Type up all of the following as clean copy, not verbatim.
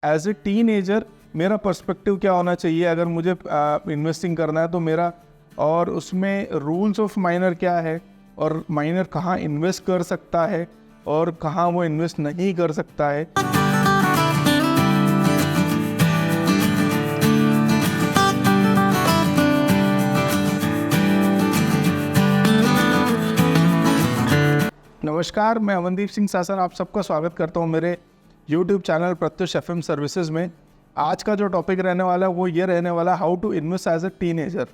As a teenager मेरा perspective क्या होना चाहिए अगर मुझे इन्वेस्टिंग करना है तो मेरा, और उसमें रूल्स ऑफ माइनर क्या है और माइनर कहाँ इन्वेस्ट कर सकता है और कहाँ वो इन्वेस्ट नहीं कर सकता है। नमस्कार, मैं अमनदीप सिंह सासन आप सबका स्वागत करता हूं मेरे YouTube channel Pratyush FM services में। आज का जो टॉपिक रहने वाला है वो ये रहने वाला how to invest as a teenager.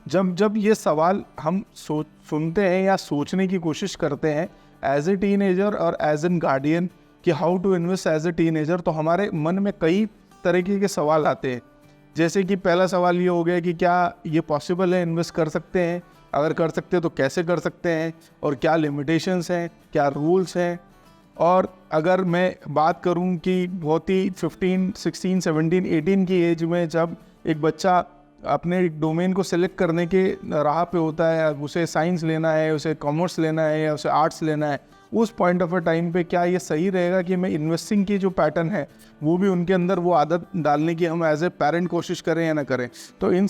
जब ये सवाल हम सुनते हैं या सोचने की कोशिश करते हैं एज ए टीनेजर और एज एन गार्डियन कि how to invest as a teenager, तो हमारे मन में कई तरीके के सवाल आते हैं। जैसे कि पहला सवाल ये हो गया कि क्या ये पॉसिबल है, इन्वेस्ट कर सकते हैं, अगर कर सकते हैं तो कैसे कर सकते हैं, और क्या लिमिटेशंस हैं, क्या रूल्स हैं। और अगर मैं बात करूं कि बहुत ही 15, 16, 17, 18 की एज में जब एक बच्चा अपने डोमेन को सिलेक्ट करने के राह पे होता है, उसे साइंस लेना है, उसे कॉमर्स लेना है या उसे आर्ट्स लेना है, उस पॉइंट ऑफ अ टाइम पे क्या ये सही रहेगा कि मैं इन्वेस्टिंग की जो पैटर्न है वो भी उनके अंदर वो आदत डालने की हम एज ए पेरेंट कोशिश करें या ना करें। तो इन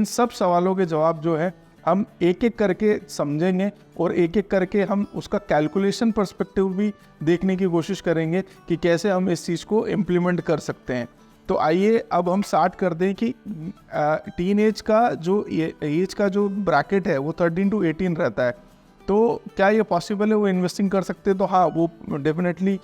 सब सवालों के जवाब जो है हम एक एक करके समझेंगे और एक एक करके हम उसका कैलकुलेशन पर्सपेक्टिव भी देखने की कोशिश करेंगे कि कैसे हम इस चीज़ को इम्प्लीमेंट कर सकते हैं। तो आइए अब हम स्टार्ट कर दें कि टीन एज का जो ब्रैकेट है वो 13 to 18 रहता है। तो क्या ये पॉसिबल है वो इन्वेस्टिंग कर सकते हैं? तो हाँ, वो डेफिनेटली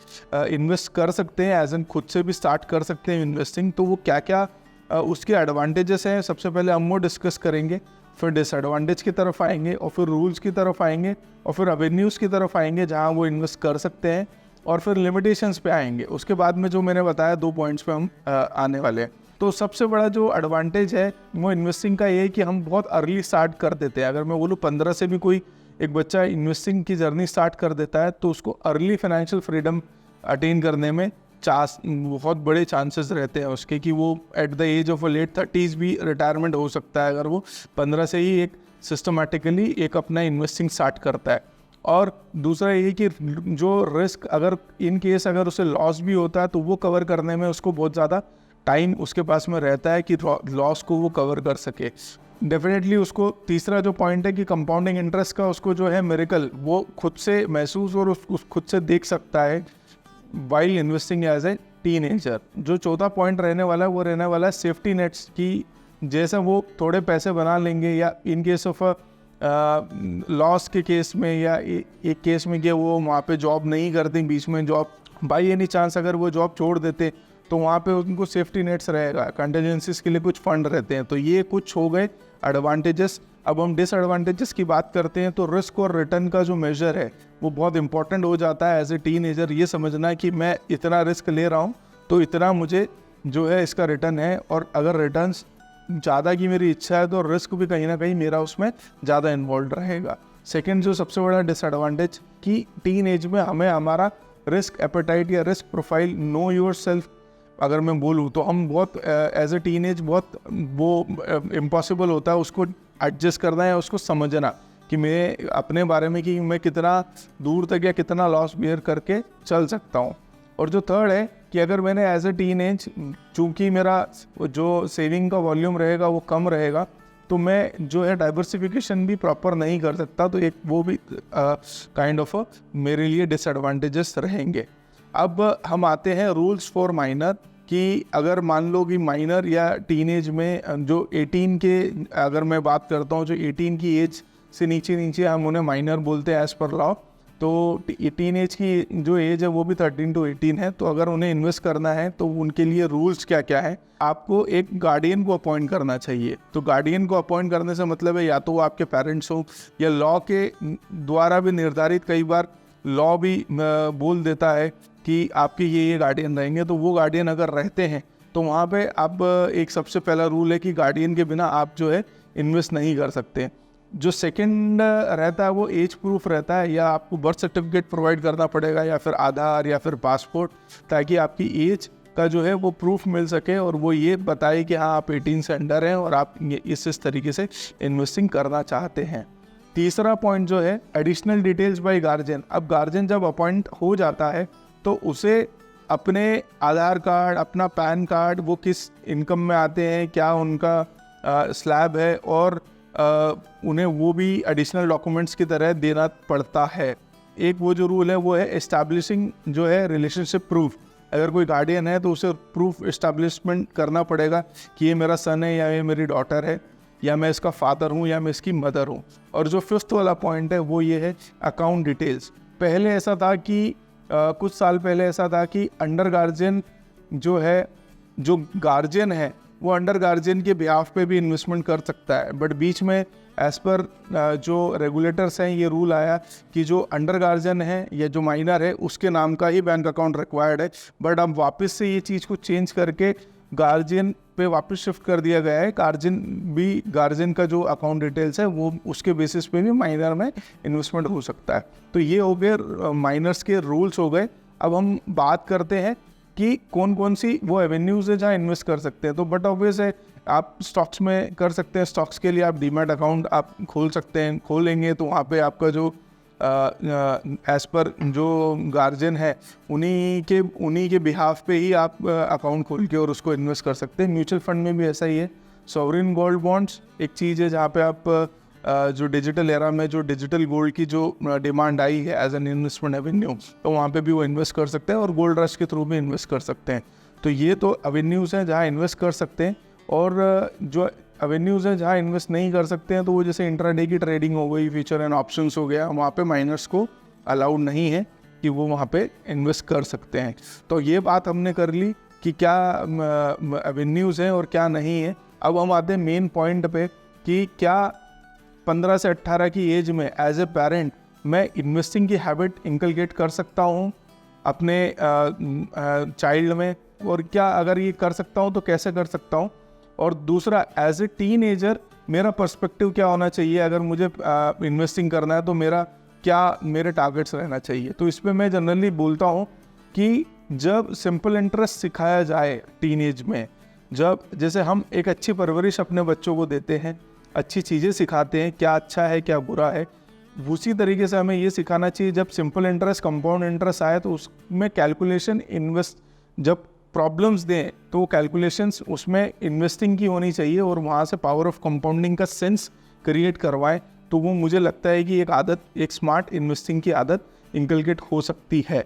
इन्वेस्ट कर सकते हैं, एज एन खुद से भी स्टार्ट कर सकते हैं इन्वेस्टिंग। तो वो क्या क्या उसके एडवांटेजेस हैं सबसे पहले हम वो डिस्कस करेंगे, फिर डिसएडवांटेज की तरफ आएंगे और फिर रूल्स की तरफ आएंगे और फिर एवेन्यूज़ की तरफ आएंगे जहां वो इन्वेस्ट कर सकते हैं, और फिर लिमिटेशंस पे आएंगे। उसके बाद में जो मैंने बताया 2 पॉइंट्स पे हम आने वाले हैं। तो सबसे बड़ा जो एडवांटेज है वो इन्वेस्टिंग का ये है कि हम बहुत अर्ली स्टार्ट कर देते हैं। अगर मैं बोलूँ 15 से भी कोई एक बच्चा इन्वेस्टिंग की जर्नी स्टार्ट कर देता है तो उसको अर्ली फाइनेंशियल फ्रीडम अटेन करने में बहुत बड़े चांसेस रहते हैं उसके कि वो at the age of late 30s भी रिटायरमेंट हो सकता है अगर वो 15 से ही एक सिस्टमेटिकली एक अपना इन्वेस्टिंग स्टार्ट करता है। और दूसरा ये कि जो रिस्क अगर इन केस अगर उसे लॉस भी होता है तो वो कवर करने में उसको बहुत ज़्यादा टाइम उसके पास में रहता है कि लॉस को वो कवर कर सके। डेफिनेटली उसको तीसरा जो पॉइंट है कि कंपाउंडिंग इंटरेस्ट का उसको जो है मिरेकल वो खुद से महसूस और उस खुद से देख सकता है while investing as a teenager. जो चौथा पॉइंट रहने वाला है वो रहने वाला है सेफ्टी नेट्स की। जैसे वो थोड़े पैसे बना लेंगे या इन केस ऑफ लॉस के केस में या एक केस में कि वो वहाँ पे जॉब नहीं करते, बीच में जॉब बाई एनी चांस अगर वो जॉब छोड़ देते तो वहाँ पे उनको सेफ्टी नेट्स रहेगा, कंटिजेंसीज के लिए कुछ फंड रहते हैं। तो ये कुछ हो गए एडवांटेजेस। अब हम डिसएडवांटेजेस की बात करते हैं तो रिस्क और रिटर्न का जो मेजर है वो बहुत इंपॉर्टेंट हो जाता है एज ए टीनेजर। ये समझना है कि मैं इतना रिस्क ले रहा हूँ तो इतना मुझे जो है इसका रिटर्न है, और अगर रिटर्न्स ज़्यादा की मेरी इच्छा है तो रिस्क भी कहीं ना कहीं मेरा उसमें ज़्यादा इन्वॉल्व रहेगा। सेकेंड जो सबसे बड़ा डिसएडवांटेज कि टीन एज में हमें हमारा रिस्क एपेटाइट या risk profile know your self अगर मैं बोलूँ तो हम बहुत एज ए टीनेज बहुत वो इम्पॉसिबल होता है उसको एडजस्ट करना है, उसको समझना कि मैं अपने बारे में कि मैं कितना दूर तक या कितना लॉस बियर करके चल सकता हूँ। और जो थर्ड है कि अगर मैंने एज ए टीनेज चूँकि मेरा जो सेविंग का वॉल्यूम रहेगा वो कम रहेगा तो मैं जो है डाइवर्सिफिकेशन भी प्रॉपर नहीं कर सकता, तो एक वो भी काइंड ऑफ मेरे लिए डिसएडवांटेजेस रहेंगे। अब हम आते हैं रूल्स फॉर माइनर कि अगर मान लो कि माइनर या टीनेज में जो 18 के अगर मैं बात करता हूँ जो 18 की एज से नीचे हम उन्हें माइनर बोलते हैं एज पर लॉ। तो टीनेज की जो एज है वो भी 13 to 18 है। तो अगर उन्हें इन्वेस्ट करना है तो उनके लिए रूल्स क्या क्या है, आपको एक गार्डियन को अपॉइंट करना चाहिए। तो गार्डियन को अपॉइंट करने से मतलब है या तो वो आपके पेरेंट्स हो या लॉ के द्वारा भी निर्धारित, कई बार लॉ भी बोल देता है कि आपके ये गार्डियन रहेंगे। तो वो गार्डियन अगर रहते हैं तो वहाँ पे आप एक सबसे पहला रूल है कि गार्डियन के बिना आप जो है इन्वेस्ट नहीं कर सकते। जो सेकंड रहता है वो एज प्रूफ रहता है, या आपको बर्थ सर्टिफिकेट प्रोवाइड करना पड़ेगा या फिर आधार या फिर पासपोर्ट, ताकि आपकी एज का जो है वो प्रूफ मिल सके और वो ये बताए कि हाँ आप 18 से अंडर हैं और आप इस तरीके से इन्वेस्टिंग करना चाहते हैं। तीसरा पॉइंट जो है एडिशनल डिटेल्स बाय गार्जियन। अब गार्जियन जब अपॉइंट हो जाता है तो उसे अपने आधार कार्ड, अपना पैन कार्ड, वो किस इनकम में आते हैं, क्या उनका स्लैब है, और उन्हें वो भी एडिशनल डॉक्यूमेंट्स की तरह देना पड़ता है। एक वो जो रूल है वो है एस्टैब्लिशिंग जो है रिलेशनशिप प्रूफ। अगर कोई गार्डियन है तो उसे प्रूफ एस्टैब्लिशमेंट करना पड़ेगा कि ये मेरा सन है या ये मेरी डॉटर है, या मैं इसका फादर हूँ या मैं इसकी मदर हूँ। और जो फिफ्थ वाला पॉइंट है वो ये है अकाउंट डिटेल्स। पहले ऐसा था कि कुछ साल पहले ऐसा था कि अंडर गार्जियन जो है, जो गार्जियन है वो अंडर गार्जियन के बिहाफ पे भी इन्वेस्टमेंट कर सकता है, बट बीच में एज़ पर जो रेगुलेटर्स हैं ये रूल आया कि जो अंडर गार्जियन है या जो माइनर है उसके नाम का ही बैंक अकाउंट रिक्वायर्ड है। बट अब वापस से ये चीज़ को चेंज करके गार्जियन पे वापस शिफ्ट कर दिया गया है। गार्जियन का जो अकाउंट डिटेल्स है वो उसके बेसिस पे भी माइनर में इन्वेस्टमेंट हो सकता है। तो ये हो गए माइनर्स के रूल्स हो गए। अब हम बात करते हैं कि कौन कौन सी वो एवेन्यूज़ है जहाँ इन्वेस्ट कर सकते हैं। तो बट ऑब्वियस है आप स्टॉक्स में कर सकते हैं। स्टॉक्स के लिए आप डीमैट अकाउंट आप खोल सकते हैं। खोलेंगे तो वहाँ पे आपका जो एज पर जो गार्जियन है उन्हीं के बिहाफ पे ही आप अकाउंट खोल के और उसको इन्वेस्ट कर सकते हैं। म्यूचुअल फंड में भी ऐसा ही है। सॉवरिन गोल्ड बॉन्ड्स एक चीज़ है जहाँ पे आप जो डिजिटल एरा में जो डिजिटल गोल्ड की जो डिमांड आई है एज एन इन्वेस्टमेंट एवेन्यू, तो वहाँ पे भी वो इन्वेस्ट कर सकते हैं और गोल्ड रश के थ्रू भी इन्वेस्ट कर सकते हैं। तो ये तो एवेन्यूज़ हैं जहाँ इन्वेस्ट कर सकते हैं। और जो एवेन्यूज़ हैं जहाँ इन्वेस्ट नहीं कर सकते हैं तो वो जैसे इंट्राडे की ट्रेडिंग हो गई, फ्यूचर एंड ऑप्शंस हो गया, वहाँ पे माइनर्स को अलाउड नहीं है कि वो वहाँ पे इन्वेस्ट कर सकते हैं। तो ये बात हमने कर ली कि क्या एवेन्यूज़ हैं और क्या नहीं है। अब हम आते हैं मेन पॉइंट पे कि क्या 15 से 18 की एज में एज ए पेरेंट मैं इन्वेस्टिंग की हैबिट इंकलकेट कर सकता हूँ अपने चाइल्ड में, और क्या अगर ये कर सकता हूँ तो कैसे कर सकता हूँ। और दूसरा, एज ए टीनेजर मेरा पर्सपेक्टिव क्या होना चाहिए, अगर मुझे इन्वेस्टिंग करना है तो मेरे टारगेट्स रहना चाहिए। तो इस पर मैं जनरली बोलता हूँ कि जब सिंपल इंटरेस्ट सिखाया जाए टीनेज में, जब जैसे हम एक अच्छी परवरिश अपने बच्चों को देते हैं, अच्छी चीज़ें सिखाते हैं, क्या अच्छा है क्या बुरा है, उसी तरीके से हमें ये सिखाना चाहिए जब सिंपल इंटरेस्ट कंपाउंड इंटरेस्ट आए तो उसमें कैलकुलेशन जब प्रॉब्लम्स दें तो कैलकुलेशंस उसमें इन्वेस्टिंग की होनी चाहिए और वहाँ से पावर ऑफ कंपाउंडिंग का सेंस क्रिएट करवाएं। तो वो मुझे लगता है कि एक स्मार्ट इन्वेस्टिंग की आदत इंकलकेट हो सकती है।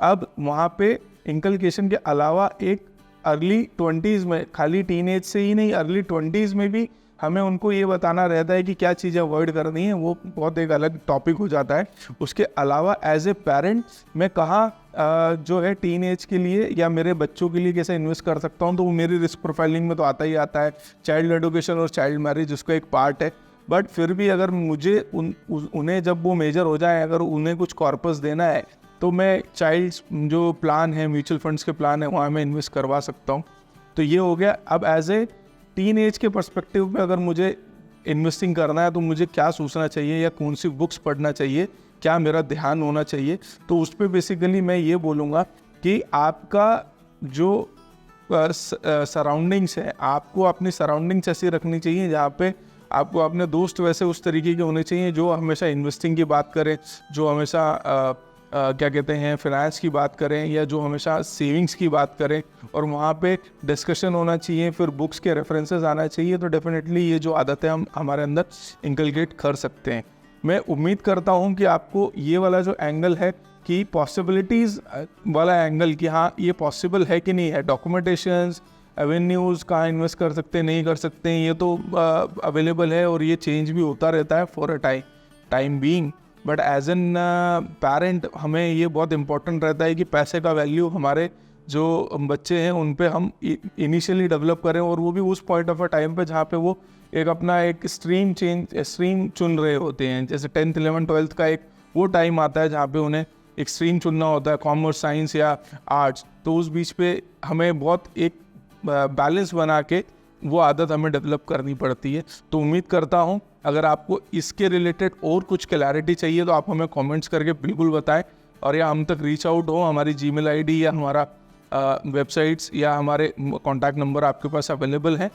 अब वहाँ पे इंकलकेशन के अलावा एक अर्ली 20s में, खाली टीनेज से ही नहीं, अर्ली 20s में भी हमें उनको ये बताना रहता है कि क्या चीज़ें अवॉइड करनी है। वो बहुत एक अलग टॉपिक हो जाता है। उसके अलावा एज ए पेरेंट मैं कहाँ जो है टीन एज के लिए या मेरे बच्चों के लिए कैसे इन्वेस्ट कर सकता हूँ, तो वो मेरी रिस्क प्रोफाइलिंग में तो आता ही आता है। चाइल्ड एडुकेशन और चाइल्ड मैरिज उसका एक पार्ट है। बट फिर भी अगर मुझे उन्हें जब वो मेजर हो जाए, अगर उन्हें कुछ कॉर्पस देना है तो मैं चाइल्ड जो प्लान है, म्यूचुअल फंड्स के प्लान है, वहाँ मैं इन्वेस्ट करवा सकता हूँ। तो ये हो गया। अब एज ए टीन एज के पर्सपेक्टिव में अगर मुझे इन्वेस्टिंग करना है तो मुझे क्या सोचना चाहिए या कौन सी बुक्स पढ़ना चाहिए, क्या मेरा ध्यान होना चाहिए, तो उस पर बेसिकली मैं ये बोलूँगा कि आपका जो सराउंडिंग्स है, आपको अपनी सराउंडिंग्स ऐसी रखनी चाहिए जहाँ पे आपको अपने दोस्त वैसे उस तरीके के होने चाहिए जो हमेशा इन्वेस्टिंग की बात करें, जो हमेशा क्या कहते हैं फिनांस की बात करें, या जो हमेशा सेविंग्स की बात करें, और वहाँ पे डिस्कशन होना चाहिए, फिर बुक्स के रेफरेंसेस आना चाहिए। तो डेफिनेटली ये जो आदत है हम हमारे अंदर इंकलकेट कर सकते हैं। मैं उम्मीद करता हूँ कि आपको ये वाला जो एंगल है कि पॉसिबिलिटीज़ वाला एंगल, कि हाँ ये पॉसिबल है कि नहीं है, डॉक्यूमेंटेशंस, एवेन्यूज़ कहाँ इन्वेस्ट कर सकते हैं नहीं कर सकते हैं, ये तो अवेलेबल है और ये चेंज भी होता रहता है for a time being. But as an parent हमें ये बहुत इंपॉर्टेंट रहता है कि पैसे का वैल्यू हमारे जो बच्चे हैं उन पे हम इनिशियली डेवलप करें, और वो भी उस पॉइंट ऑफ अ टाइम पे जहाँ पे वो अपना एक स्ट्रीम चुन रहे होते हैं। जैसे 10th 11th 12th का एक वो टाइम आता है जहाँ पे उन्हें एक स्ट्रीम चुनना होता है, कॉमर्स, साइंस या आर्ट्स। तो उस बीच पे हमें बहुत एक बैलेंस बना के वो आदत हमें डेवलप करनी पड़ती है। तो उम्मीद करता हूँ अगर आपको इसके रिलेटेड और कुछ क्लैरिटी चाहिए तो आप हमें कमेंट्स करके बिल्कुल बताएं, और या हम तक रीच आउट हो। हमारी जीमेल आईडी या हमारा वेबसाइट्स या हमारे कॉन्टैक्ट नंबर आपके पास अवेलेबल है।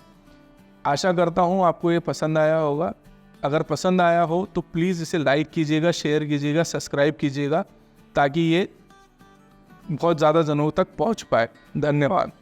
आशा करता हूँ आपको ये पसंद आया होगा। अगर पसंद आया हो तो प्लीज़ इसे लाइक कीजिएगा, शेयर कीजिएगा, सब्सक्राइब कीजिएगा, ताकि ये बहुत ज़्यादा जनों तक पहुंच पाए। धन्यवाद।